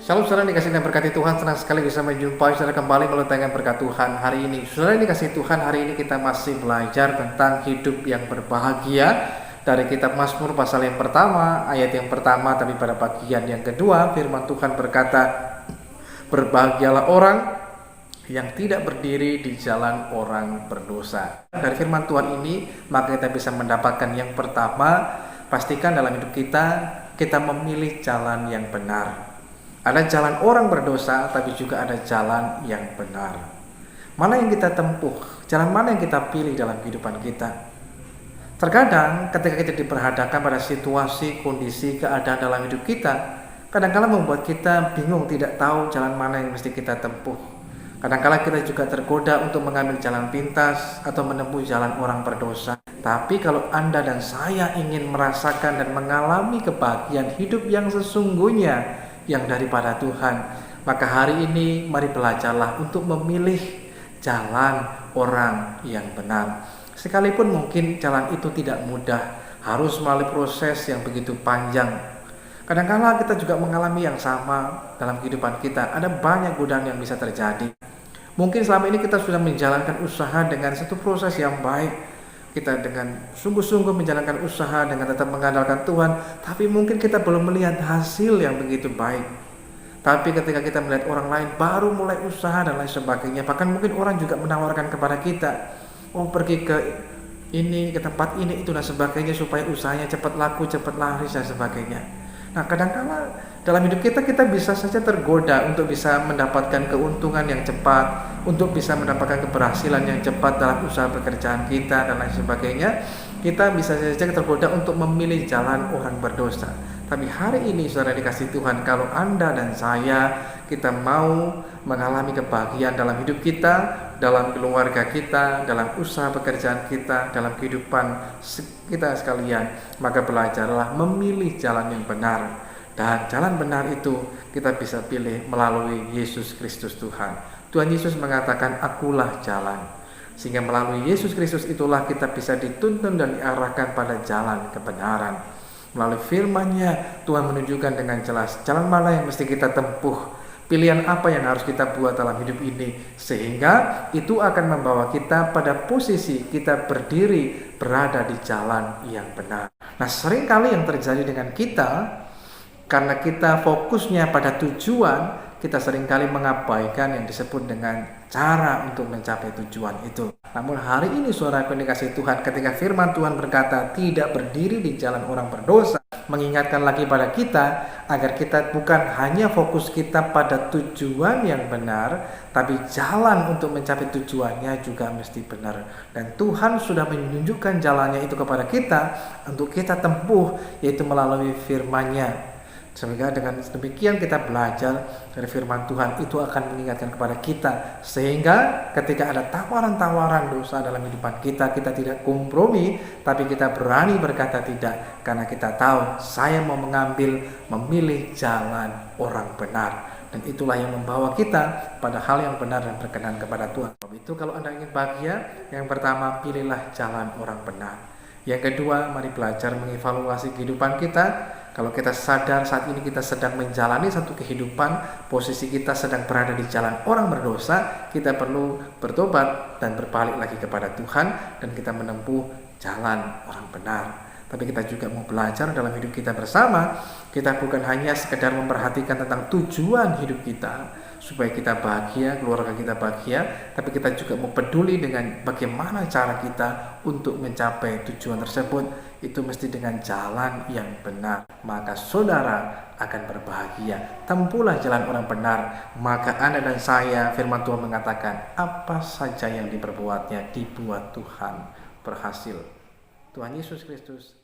Shalom saudara dikasih dan berkati Tuhan, senang sekali bisa menjumpai saudara kembali melalui tayangan berkat Tuhan hari ini. Saudara dikasih Tuhan, hari ini kita masih belajar tentang hidup yang berbahagia dari kitab Mazmur pasal yang pertama, ayat yang pertama, tapi pada bagian yang kedua firman Tuhan berkata, berbahagialah orang yang tidak berdiri di jalan orang berdosa. Dari firman Tuhan ini, maka kita bisa mendapatkan yang pertama, pastikan dalam hidup kita memilih jalan yang benar. Ada jalan orang berdosa, tapi juga ada jalan yang benar. Mana yang kita tempuh? Jalan mana yang kita pilih dalam kehidupan kita? Terkadang ketika kita diperhadapkan pada situasi, kondisi, keadaan dalam hidup kita, kadang-kala membuat kita bingung, tidak tahu jalan mana yang mesti kita tempuh. Kadang-kala kita juga tergoda untuk mengambil jalan pintas atau menempuh jalan orang berdosa. Tapi kalau Anda dan saya ingin merasakan dan mengalami kebahagiaan hidup yang sesungguhnya, yang daripada Tuhan, maka hari ini mari belajarlah untuk memilih jalan orang yang benar. Sekalipun mungkin jalan itu tidak mudah, harus melalui proses yang begitu panjang. Kadang-kala kita juga mengalami yang sama dalam kehidupan kita. Ada banyak godaan yang bisa terjadi. Mungkin selama ini kita sudah menjalankan usaha dengan satu proses yang baik. Kita dengan sungguh-sungguh menjalankan usaha dengan tetap mengandalkan Tuhan, tapi mungkin kita belum melihat hasil yang begitu baik. Tapi ketika kita melihat orang lain baru mulai usaha dan lain sebagainya, bahkan mungkin orang juga menawarkan kepada kita, pergi ke ini, ke tempat ini, itu dan sebagainya, supaya usahanya cepat laku, cepat laris dan sebagainya. Nah, kadang-kala dalam hidup kita bisa saja tergoda untuk bisa mendapatkan keuntungan yang cepat, untuk bisa mendapatkan keberhasilan yang cepat dalam usaha pekerjaan kita dan lain sebagainya. Kita bisa saja tergoda untuk memilih jalan orang berdosa. Tapi hari ini saudara dikasih Tuhan, kalau Anda dan saya, kita mau mengalami kebahagiaan dalam hidup kita, dalam keluarga kita, dalam usaha pekerjaan kita, dalam kehidupan kita sekalian, maka belajarlah memilih jalan yang benar. Dan jalan benar itu kita bisa pilih melalui Yesus Kristus Tuhan. Tuhan Yesus mengatakan, akulah jalan. Sehingga melalui Yesus Kristus itulah kita bisa dituntun dan diarahkan pada jalan kebenaran. Melalui firman-Nya, Tuhan menunjukkan dengan jelas jalan mana yang mesti kita tempuh, pilihan apa yang harus kita buat dalam hidup ini, sehingga itu akan membawa kita pada posisi kita berdiri berada di jalan yang benar. Nah, seringkali yang terjadi dengan kita, karena kita fokusnya pada tujuan, kita seringkali mengabaikan yang disebut dengan cara untuk mencapai tujuan itu. Namun hari ini saudara yang dikasihi Tuhan, ketika firman Tuhan berkata tidak berdiri di jalan orang berdosa, mengingatkan lagi pada kita agar kita bukan hanya fokus kita pada tujuan yang benar, tapi jalan untuk mencapai tujuannya juga mesti benar. Dan Tuhan sudah menunjukkan jalannya itu kepada kita untuk kita tempuh, yaitu melalui firman-Nya. Sehingga dengan demikian kita belajar dari firman Tuhan, itu akan mengingatkan kepada kita, sehingga ketika ada tawaran-tawaran dosa dalam kehidupan kita, kita tidak kompromi, tapi kita berani berkata tidak, karena kita tahu saya mau memilih jalan orang benar. Dan itulah yang membawa kita pada hal yang benar dan berkenan kepada Tuhan. Itu kalau Anda ingin bahagia, yang pertama pilihlah jalan orang benar. Yang kedua, mari belajar mengevaluasi kehidupan kita. Kalau kita sadar saat ini kita sedang menjalani satu kehidupan, posisi kita sedang berada di jalan orang berdosa, kita perlu bertobat dan berbalik lagi kepada Tuhan, dan kita menempuh jalan orang benar. Tapi kita juga mau belajar dalam hidup kita bersama, kita bukan hanya sekedar memperhatikan tentang tujuan hidup kita, supaya kita bahagia, keluarga kita bahagia, tapi kita juga mau peduli dengan bagaimana cara kita untuk mencapai tujuan tersebut. Itu mesti dengan jalan yang benar, maka saudara akan berbahagia. Tempuhlah jalan orang benar, maka Anda dan saya, firman Tuhan mengatakan, apa saja yang diperbuatnya dibuat Tuhan berhasil. Tuhan Yesus Kristus